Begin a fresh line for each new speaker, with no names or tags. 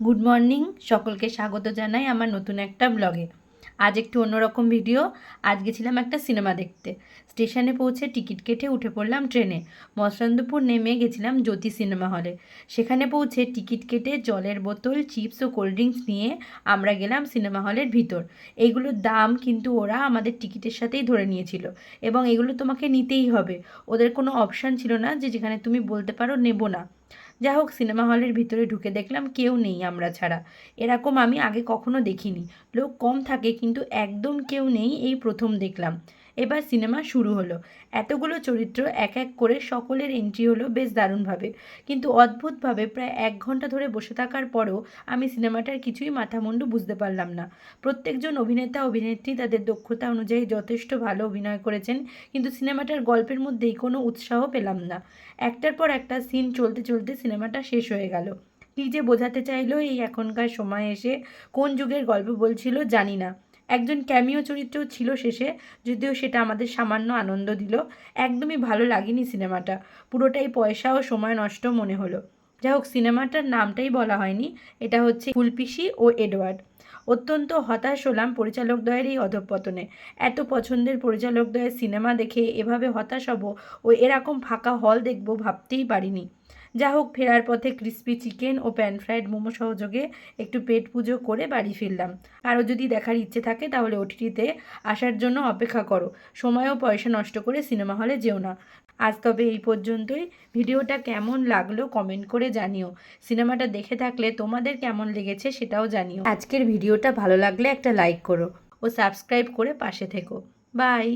Good morning, সকলকে স্বাগত জানাই আমার নতুন একটা ব্লগে। আজ একটু অন্যরকম ভিডিও। আজ গেছিলাম একটা সিনেমা দেখতে। স্টেশনে পৌঁছে টিকিট কেটে উঠে পড়লাম ট্রেনে। মসলন্দপুর নেমে গেছিলাম জ্যোতি সিনেমা হলে। সেখানে পৌঁছে টিকিট কেটে জলের বোতল, চিপস ও কোল্ড ড্রিঙ্কস নিয়ে আমরা গেলাম সিনেমা হলের ভিতর। এইগুলোর দাম কিন্তু ওরা আমাদের টিকিটের সাথেই ধরে নিয়েছিল, এবং এগুলো তোমাকে নিতেই হবে। ওদের কোনো অপশান ছিল না যে যেখানে তুমি বলতে পারো নেব না। যা হোক, সিনেমা হলের ভিতরে ঢুকে দেখলাম কেউ নেই আমরা ছাড়া। এরকম আমি আগে কখনো দেখিনি। লোক কম থাকে কিন্তু একদম কেউ নেই, এই প্রথম দেখলাম। এবার সিনেমা শুরু হলো। এতগুলো চরিত্র এক এক করে সকলের এন্ট্রি হলো বেশ দারুণভাবে। কিন্তু অদ্ভুতভাবে প্রায় 1 ঘন্টা ধরে বসে থাকার পরেও আমি সিনেমাটার কিছুই মাথামুন্ডু বুঝতে পারলাম না। প্রত্যেকজন অভিনেতা অভিনেত্রী তাদের দক্ষতা অনুযায়ী যথেষ্ট ভালো অভিনয় করেছেন, কিন্তু সিনেমাটার গল্পের মধ্যেই কোনো উৎসাহ পেলাম না। একটার পর একটা সিন চলতে চলতে সিনেমাটা শেষ হয়ে গেল। কী যে বোঝাতে চাইলো এই এখনকার সময় এসে, কোন যুগের গল্প বলছিল জানি না। একজন ক্যামিও চরিত্রও ছিল শেষে, যদিও সেটা আমাদের সামান্য আনন্দ দিল। একদমই ভালো লাগেনি সিনেমাটা। পুরোটাই পয়সা ও সময় নষ্ট মনে হলো। যাই হোক, সিনেমাটার নামটাই বলা হয়নি। এটা হচ্ছে ফুলপিসি ও এডওয়ার্ড। অত্যন্ত হতাশ হলাম পরিচালকদ্বয়ের এই অধঃপতনে। এত পছন্দের পরিচালকদ্বয়ের সিনেমা দেখে এভাবে হতাশ হব ও এরকম ফাঁকা হল দেখব ভাবতেই পারিনি। যা হোক, ফেরার পথে ক্রিস্পি চিকেন ও প্যান ফ্রাইড মোমো সহযোগে একটু পেট পুজো করে বাড়ি ফিরলাম। আরও যদি দেখার ইচ্ছে থাকে তাহলে ওটিটিতে আসার জন্য অপেক্ষা করো। সময় ও পয়সা নষ্ট করে সিনেমা হলে যেও না। আজ তবে এই পর্যন্তই। ভিডিওটা কেমন লাগলো কমেন্ট করে জানিও। সিনেমাটা দেখে থাকলে তোমাদের কেমন লেগেছে সেটাও জানিও। আজকের ভিডিওটা ভালো লাগলে একটা লাইক করো ও সাবস্ক্রাইব করে পাশে থেকো। বাই।